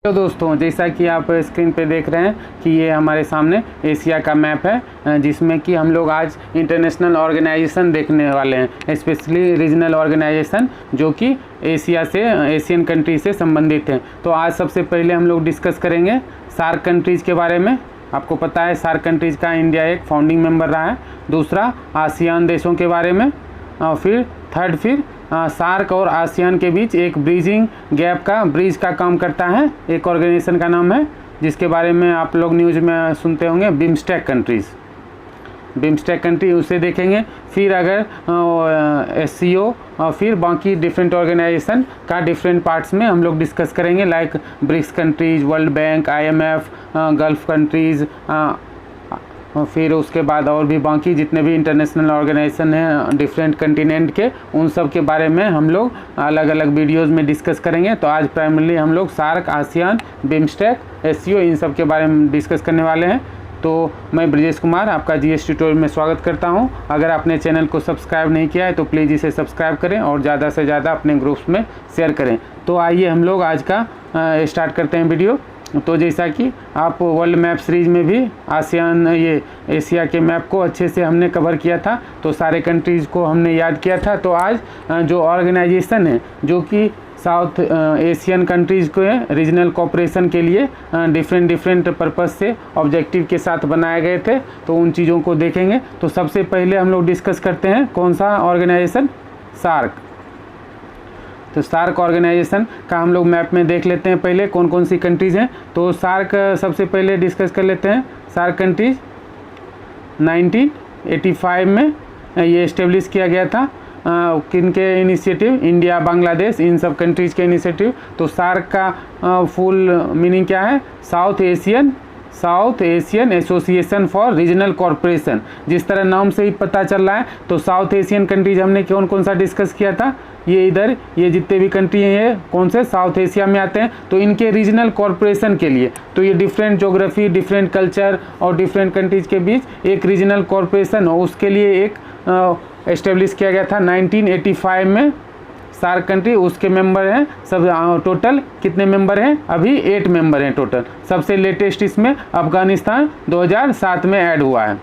तो दोस्तों, जैसा कि आप स्क्रीन पे देख रहे हैं कि ये हमारे सामने एशिया का मैप है, जिसमें कि हम लोग आज इंटरनेशनल ऑर्गेनाइजेशन देखने वाले हैं, स्पेशली रीजनल ऑर्गेनाइजेशन जो कि एशिया से एशियन कंट्री से संबंधित हैं। तो आज सबसे पहले हम लोग डिस्कस करेंगे सार्क कंट्रीज़ के बारे में। आपको पता है सार्क कंट्रीज़ का इंडिया एक फाउंडिंग मेंबर रहा है। दूसरा, आसियान देशों के बारे में, और फिर थर्ड, सार्क और आसियान के बीच एक ब्रिज का काम करता है। एक ऑर्गेनाइजेशन का नाम है जिसके बारे में आप लोग न्यूज़ में सुनते होंगे, बिम्स्टेक कंट्री, उसे देखेंगे। फिर अगर SCO और फिर बाकी डिफरेंट ऑर्गेनाइजेशन का डिफरेंट पार्ट्स में हम लोग डिस्कस करेंगे, like BRICS countries, world bank, IMF, gulf countries, और फिर उसके बाद और भी बाकी जितने भी इंटरनेशनल ऑर्गेनाइजेशन हैं डिफरेंट कंटिनेंट के, उन सब के बारे में हम लोग अलग अलग वीडियोस में डिस्कस करेंगे। तो आज प्राइमरली हम लोग सार्क, आसियान, बिम्स्टेक, SCO इन सब के बारे में डिस्कस करने वाले हैं। तो मैं ब्रजेश कुमार आपका GS ट्यूटोरियल में स्वागत करता हूं। अगर आपने चैनल को सब्सक्राइब नहीं किया है तो प्लीज़ इसे सब्सक्राइब करें और ज़्यादा से ज़्यादा अपने ग्रुप्स में शेयर करें। तो आइए हम लोग आज का स्टार्ट करते हैं वीडियो। तो जैसा कि आप वर्ल्ड मैप सीरीज में भी आसियान, ये एशिया के मैप को अच्छे से हमने कवर किया था, तो सारे कंट्रीज़ को हमने याद किया था। तो आज जो ऑर्गेनाइजेशन है जो कि साउथ एशियन कंट्रीज़ को रीजनल कोऑपरेशन के लिए डिफरेंट पर्पस से ऑब्जेक्टिव के साथ बनाए गए थे, तो उन चीज़ों को देखेंगे। तो सबसे पहले हम लोग डिस्कस करते हैं कौन सा ऑर्गेनाइजेशन, सार्क। तो सार्क ऑर्गेनाइजेशन का हम लोग मैप में देख लेते हैं पहले कौन कौन सी कंट्रीज़ हैं। तो सार्क सबसे पहले डिस्कस कर लेते हैं। सार्क कंट्रीज़ 1985 में ये इस्टेब्लिश किया गया था। किन के इनिशिएटिव, इंडिया, बांग्लादेश, इन सब कंट्रीज़ के इनिशिएटिव। तो सार्क का फुल मीनिंग क्या है? South Asian association for regional corporation. जिस तरह नाम से ही पता चल रहा है, तो साउथ एशियन कंट्रीज हमने कौन कौन सा डिस्कस किया था? ये जितने भी कंट्री हैं ये कौन से साउथ एशिया में आते हैं। तो इनके रीजनल कॉरपोरेशन के लिए, तो ये डिफरेंट ज्योग्राफी, डिफरेंट कल्चर और डिफरेंट कंट्रीज के बीच एक रीजनल कॉरपोरेशन हो, उसके लिए एक एस्टेब्लिश किया गया था 1985 में। सार्क कंट्री, उसके मेंबर हैं सब, टोटल कितने मेंबर हैं? अभी 8 मेंबर हैं टोटल। सबसे लेटेस्ट इसमें अफगानिस्तान 2007 में ऐड हुआ है।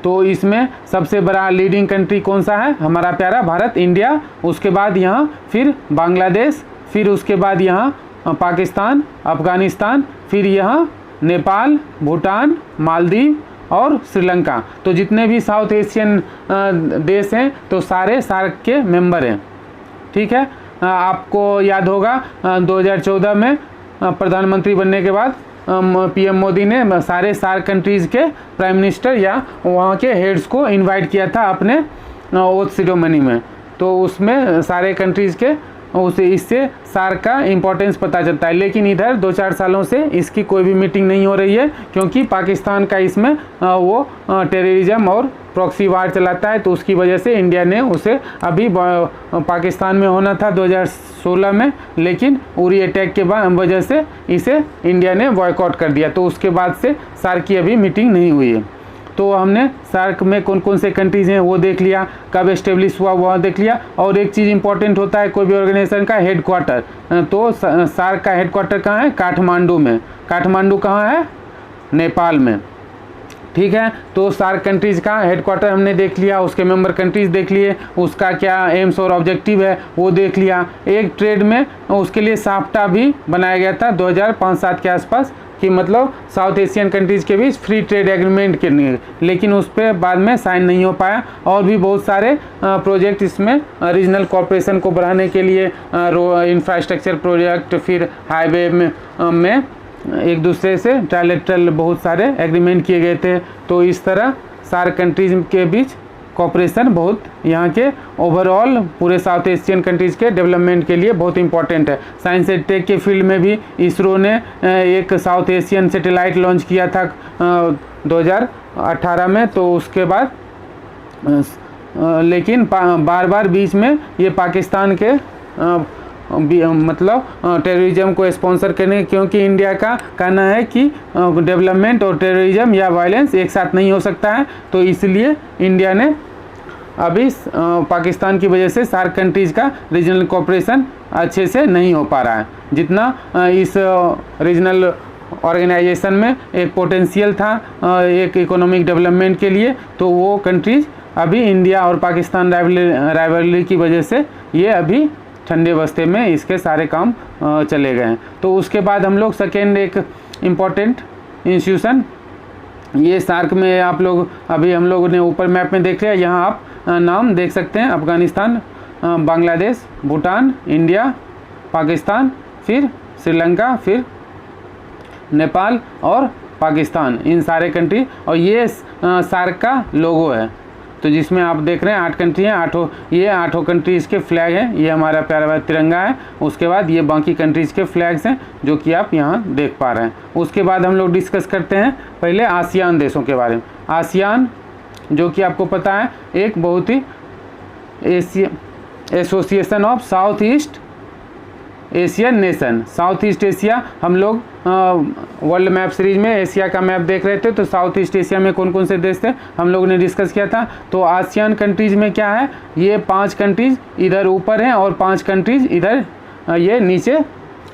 तो इसमें सबसे बड़ा लीडिंग कंट्री कौन सा है? हमारा प्यारा भारत, इंडिया। उसके बाद यहाँ फिर बांग्लादेश, फिर उसके बाद यहाँ पाकिस्तान, अफगानिस्तान, फिर यहाँ नेपाल, भूटान, मालदीव और श्रीलंका। तो जितने भी साउथ एशियन देश हैं तो सारे सार्क के मेंबर हैं। ठीक है, आपको याद होगा 2014 में प्रधानमंत्री बनने के बाद PM मोदी ने सारे सार्क कंट्रीज़ के प्राइम मिनिस्टर या वहाँ के हेड्स को इनवाइट किया था अपने ओथ सेरेमनी में। तो उसमें सारे कंट्रीज़ के इससे सार्क का इम्पोर्टेंस पता चलता है। लेकिन इधर 2-4 सालों से इसकी कोई भी मीटिंग नहीं हो रही है, क्योंकि पाकिस्तान का इसमें वो टेररिज्म और प्रॉक्सी वार चलाता है। तो उसकी वजह से इंडिया ने उसे, अभी पाकिस्तान में होना था 2016 में, लेकिन उरी अटैक के वजह से इसे इंडिया ने बॉयकॉट कर दिया। तो उसके बाद से सार्क की अभी मीटिंग नहीं हुई है। तो हमने सार्क में कौन कौन से कंट्रीज़ हैं वो देख लिया, कब एस्टेब्लिश हुआ वो देख लिया। और एक चीज़ इंपॉर्टेंट होता है कोई भी ऑर्गेनाइजेशन का, हेडक्वार्टर। तो सार्क का हेडक्वार्टर कहाँ है? काठमांडू में। काठमांडू कहाँ है? नेपाल में। ठीक है, तो सार्क कंट्रीज़ का हेडक्वार्टर हमने देख लिया, उसके मेंबर कंट्रीज़ देख लिए, उसका क्या एम्स और ऑब्जेक्टिव है वो देख लिया। एक ट्रेड में उसके लिए साफ्टा भी बनाया गया था 2005-7 के आसपास, कि मतलब साउथ एशियन कंट्रीज़ के बीच फ्री ट्रेड एग्रीमेंट के लिए, लेकिन उस पर बाद में साइन नहीं हो पाया। और भी बहुत सारे प्रोजेक्ट इसमें रीजनल कॉरपोरेशन को बढ़ाने के लिए, इंफ्रास्ट्रक्चर प्रोजेक्ट, फिर हाईवे में एक दूसरे से ट्राइलेटरल बहुत सारे एग्रीमेंट किए गए थे। तो इस तरह सार्क कंट्रीज के बीच कॉपरेशन बहुत यहाँ के ओवरऑल पूरे साउथ एशियन कंट्रीज़ के डेवलपमेंट के लिए बहुत इंपॉर्टेंट है। साइंस एंड टेक के फील्ड में भी इसरो ने एक साउथ एशियन सैटेलाइट लॉन्च किया था 2018 में। तो उसके बाद लेकिन बार बार बीच में ये पाकिस्तान के मतलब टेररिज्म को स्पॉन्सर करने, क्योंकि इंडिया का कहना है कि डेवलपमेंट और टेररिज्म या वायलेंस एक साथ नहीं हो सकता है। तो इसलिए इंडिया ने अभी पाकिस्तान की वजह से सार्क कंट्रीज़ का रीजनल कोऑपरेशन अच्छे से नहीं हो पा रहा है जितना इस रीजनल ऑर्गेनाइजेशन में एक पोटेंशियल था एक इकोनॉमिक डेवलपमेंट के लिए। तो वो कंट्रीज़ अभी इंडिया और पाकिस्तान राइवलरी की वजह से ये अभी ठंडे बस्ते में इसके सारे काम चले गए हैं। तो उसके बाद हम लोग सेकेंड एक इम्पॉर्टेंट इंस्टीट्यूशन, ये सार्क में आप लोग अभी हम लोगों ने ऊपर मैप में देख लिया, यहाँ आप नाम देख सकते हैं, अफ़गानिस्तान, बांग्लादेश, भूटान, इंडिया, पाकिस्तान, फिर श्रीलंका, फिर नेपाल और पाकिस्तान, इन सारे कंट्री। और ये सार्क का लोगो है, तो जिसमें आप देख रहे हैं 8 कंट्री हैं, आठों कंट्रीज़ के फ्लैग हैं। ये हमारा प्यारा तिरंगा है। उसके बाद ये बाकी कंट्रीज़ के फ्लैग्स हैं जो कि आप यहाँ देख पा रहे हैं। उसके बाद हम लोग डिस्कस करते हैं पहले आसियान देशों के बारे में। आसियान जो कि आपको पता है एक बहुत ही association of South East Asian nation. South East Asia, हम लोग वर्ल्ड मैप सीरीज में एशिया का मैप देख रहे थे, तो साउथ ईस्ट एशिया में कौन कौन से देश थे हम लोगों ने डिस्कस किया था। तो आसियान कंट्रीज़ में क्या है, ये 5 कंट्रीज़ इधर ऊपर हैं और 5 कंट्रीज़ इधर ये नीचे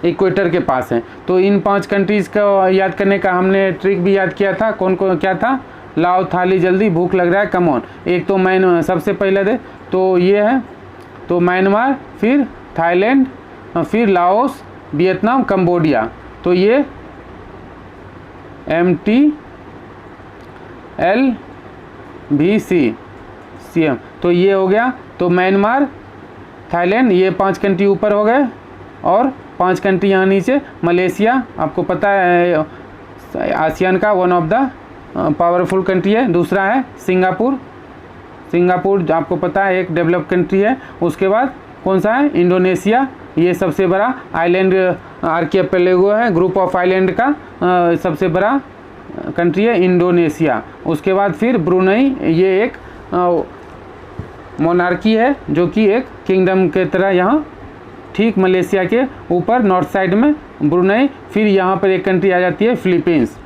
इक्वेटर के पास हैं। तो इन 5 कंट्रीज़ को याद करने का हमने ट्रिक भी याद किया था। कौन कौन क्या था, लाओ थाली जल्दी, भूख लग रहा है, कम ऑन। एक तो सबसे पहले दे तो ये है, तो म्यांमार, फिर थाईलैंड, फिर लाओस, वियतनाम, कंबोडिया। तो ये MTLVCM, तो ये हो गया। तो म्यांमार, थाईलैंड, ये 5 कंट्री ऊपर हो गए और 5 कंट्री यहाँ नीचे। मलेशिया आपको पता है आसियान का one of the powerful country है। दूसरा है सिंगापुर आपको पता है एक डेवलप कंट्री है। उसके बाद कौन सा है, इंडोनेशिया, ये सबसे बड़ा आइलैंड आर्किपेलागो है, ग्रुप ऑफ आइलैंड का सबसे बड़ा कंट्री है इंडोनेशिया। उसके बाद फिर ब्रुनई, ये एक मोनार्की है जो कि एक किंगडम के तरह यहाँ ठीक मलेशिया के ऊपर नॉर्थ साइड में ब्रुनई। फिर यहाँ पर एक कंट्री आ जाती है फिलीपींस।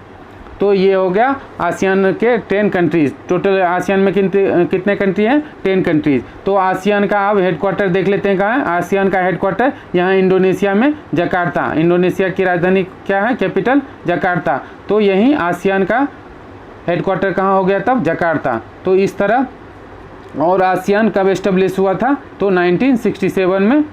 तो ये हो गया आसियान के 10 कंट्रीज़। टोटल आसियान में कितने कंट्री हैं, 10 कंट्रीज़। तो आसियान का अब हेडक्वार्टर देख लेते हैं कहाँ है। आसियान का हेडक्वार्टर यहाँ इंडोनेशिया में जकार्ता, इंडोनेशिया की राजधानी क्या है, कैपिटल जकार्ता। तो यहीं आसियान का हेडक्वार्टर कहाँ हो गया तब, जकार्ता। तो इस तरह, और आसियान कब एस्टेब्लिश हुआ था, तो 1967 में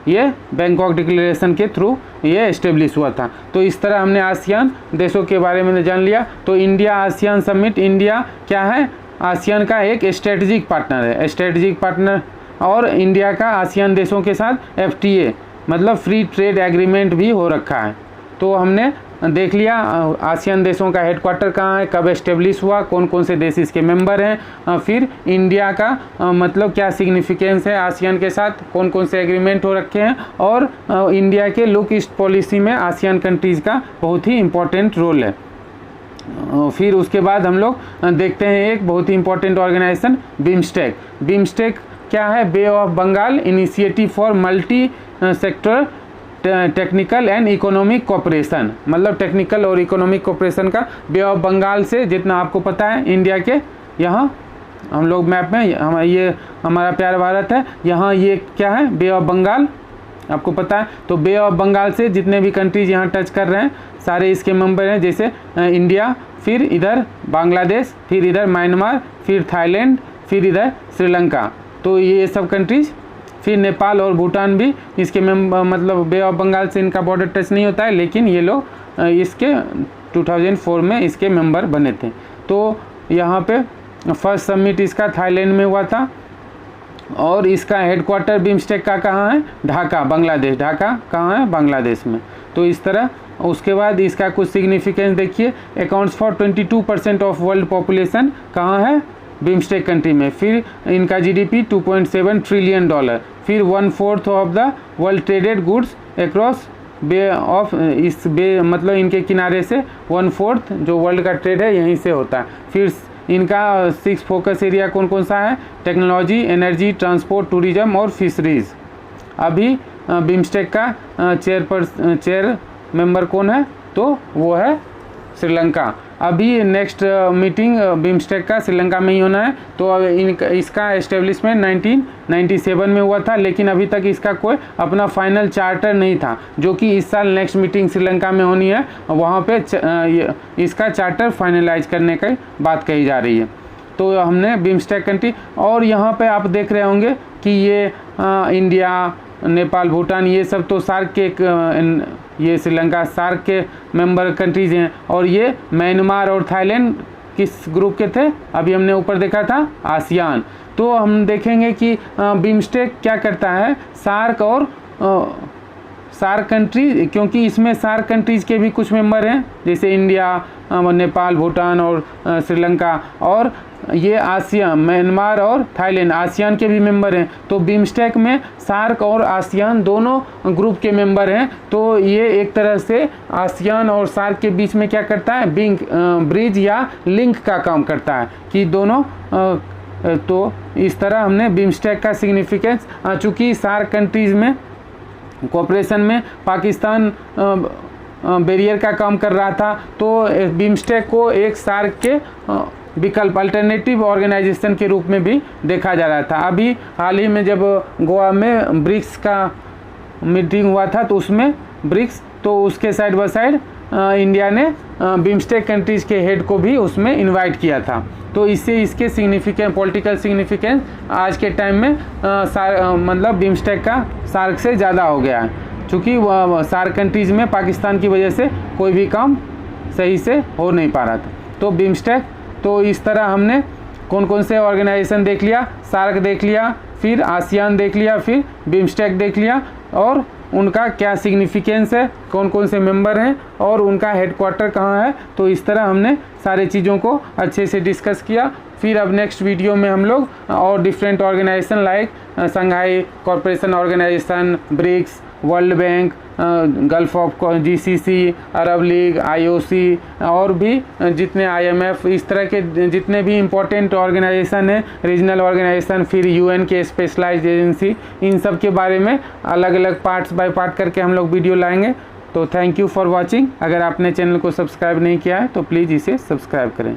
ये बैंकॉक डिक्लेरेशन के थ्रू ये एस्टेब्लिश हुआ था। तो इस तरह हमने आसियान देशों के बारे में जान लिया। तो इंडिया आसियान समिट, इंडिया क्या है, आसियान का एक स्ट्रेटजिक पार्टनर है, स्ट्रेटजिक पार्टनर। और इंडिया का आसियान देशों के साथ FTA मतलब फ्री ट्रेड एग्रीमेंट भी हो रखा है। तो हमने देख लिया आसियान देशों का हेडक्वार्टर कहाँ है, कब एस्टेब्लिश हुआ, कौन कौन से देश इसके मेंबर हैं, फिर इंडिया का मतलब क्या सिग्निफिकेंस है आसियान के साथ, कौन कौन से एग्रीमेंट हो रखे हैं, और इंडिया के लुक ईस्ट पॉलिसी में आसियान कंट्रीज़ का बहुत ही इम्पोर्टेंट रोल है। फिर उसके बाद हम लोग देखते हैं एक बहुत ही इम्पोर्टेंट ऑर्गेनाइजेशन बिम्स्टेक। बिम्स्टेक क्या है, Bay of Bengal initiative for multi sector technical and economic cooperation, मतलब टेक्निकल और इकोनॉमिक कोऑपरेशन का बे ऑफ बंगाल से, जितना आपको पता है इंडिया के यहाँ हम लोग मैप में ये हमारा प्यारा भारत है, यहाँ ये क्या है, बे ऑफ बंगाल आपको पता है। तो बे ऑफ बंगाल से जितने भी कंट्रीज यहाँ टच कर रहे हैं सारे इसके मेंबर हैं, जैसे इंडिया, फिर इधर बांग्लादेश, फिर इधर म्यांमार, फिर थाईलैंड, फिर इधर श्रीलंका। तो ये सब कंट्रीज़, फिर नेपाल और भूटान भी इसके मतलब बे ऑफ बंगाल से इनका बॉर्डर टच नहीं होता है, लेकिन ये लोग इसके 2004 में इसके मेंबर बने थे। तो यहाँ पे फर्स्ट समिट इसका थाईलैंड में हुआ था और इसका हेडक्वार्टर बिम्स्टेक का कहाँ है, ढाका, बांग्लादेश। ढाका कहाँ है, बांग्लादेश में। तो इस तरह उसके बाद इसका कुछ सिग्निफिकेंस देखिए, accounts for 22% of world population कहाँ है, बिम्स्टेक कंट्री में। फिर इनका GDP $2.7 ट्रिलियन, फिर 1/4 of the world traded goods across bay of, इस बे मतलब इनके किनारे से 1/4 जो वर्ल्ड का ट्रेड है यहीं से होता है। फिर इनका 6 फोकस एरिया कौन कौन सा है, टेक्नोलॉजी, एनर्जी, ट्रांसपोर्ट, टूरिज्म और फिशरीज़। अभी बिम्स्टेक का चेयर मेंबर कौन है, तो वो है श्रीलंका। अभी नेक्स्ट मीटिंग बिम्स्टेक का श्रीलंका में ही होना है। तो अब इसका एस्टेब्लिशमेंट 1997 में हुआ था, लेकिन अभी तक इसका कोई अपना फाइनल चार्टर नहीं था, जो कि इस साल नेक्स्ट मीटिंग श्रीलंका में होनी है, वहाँ पे इसका चार्टर फाइनलाइज करने की बात कही जा रही है। तो हमने बिम्स्टेक कंट्री, और यहाँ पे आप देख रहे होंगे कि ये इंडिया, नेपाल, भूटान, ये सब तो सार्क के ये श्रीलंका सार्क के मेंबर कंट्रीज़ हैं। और ये म्यांमार और थाईलैंड किस ग्रुप के थे? अभी हमने ऊपर देखा था आसियान। तो हम देखेंगे कि बिम्स्टेक क्या करता है, सार्क और सार्क कंट्री, क्योंकि इसमें सार्क कंट्रीज़ के भी कुछ मेंबर हैं, जैसे इंडिया, नेपाल, भूटान और श्रीलंका, और ये आसियान, म्यांमार और थाईलैंड आसियान के भी मेंबर हैं। तो बिम्स्टेक में सार्क और आसियान दोनों ग्रुप के मेंबर हैं। तो ये एक तरह से आसियान और सार्क के बीच में क्या करता है, ब्रिज या लिंक का काम करता है कि दोनों तो इस तरह हमने बिम्स्टेक का सिग्निफिकेंस, चूँकि सार्क कंट्रीज़ में कोऑपरेशन में पाकिस्तान बैरियर का काम कर रहा था, तो बिम्स्टेक को एक सार्क के विकल्प अल्टरनेटिव ऑर्गेनाइजेशन के रूप में भी देखा जा रहा था। अभी हाल ही में जब गोवा में ब्रिक्स का मीटिंग हुआ था, तो उसमें ब्रिक्स, तो उसके साइड बाय साइड इंडिया ने बिम्स्टेक कंट्रीज़ के हेड को भी उसमें इनवाइट किया था। तो इससे इसके सिग्निफिकेंस, पॉलिटिकल सिग्निफिकेंस आज के टाइम में मतलब बिम्स्टेक का सार्क से ज़्यादा हो गया है, चूँकि सार्क कंट्रीज़ में पाकिस्तान की वजह से कोई भी काम सही से हो नहीं पा रहा था। तो बिम्स्टेक, तो इस तरह हमने कौन कौन से ऑर्गेनाइजेशन देख लिया, सार्क देख लिया, फिर आसियान देख लिया, फिर बिम्स्टेक देख लिया, और उनका क्या सिग्निफिकेंस है, कौन कौन से मेंबर हैं और उनका हेडक्वार्टर कहाँ है। तो इस तरह हमने सारे चीज़ों को अच्छे से डिस्कस किया। फिर अब नेक्स्ट वीडियो में हम लोग और different organisation like Shanghai cooperation organisation, BRICS, world bank, gulf of GCC, Arab league, IOC और भी जितने IMF, इस तरह के जितने भी इम्पोर्टेंट ऑर्गेनाइजेशन हैं, रीजनल ऑर्गेनाइजेशन, फिर UN के स्पेशलाइज्ड एजेंसी, इन सब के बारे में अलग अलग पार्ट्स बाय पार्ट करके हम लोग वीडियो लाएंगे। तो थैंक यू फॉर वॉचिंग। अगर आपने चैनल को सब्सक्राइब नहीं किया है तो प्लीज़ इसे सब्सक्राइब करें।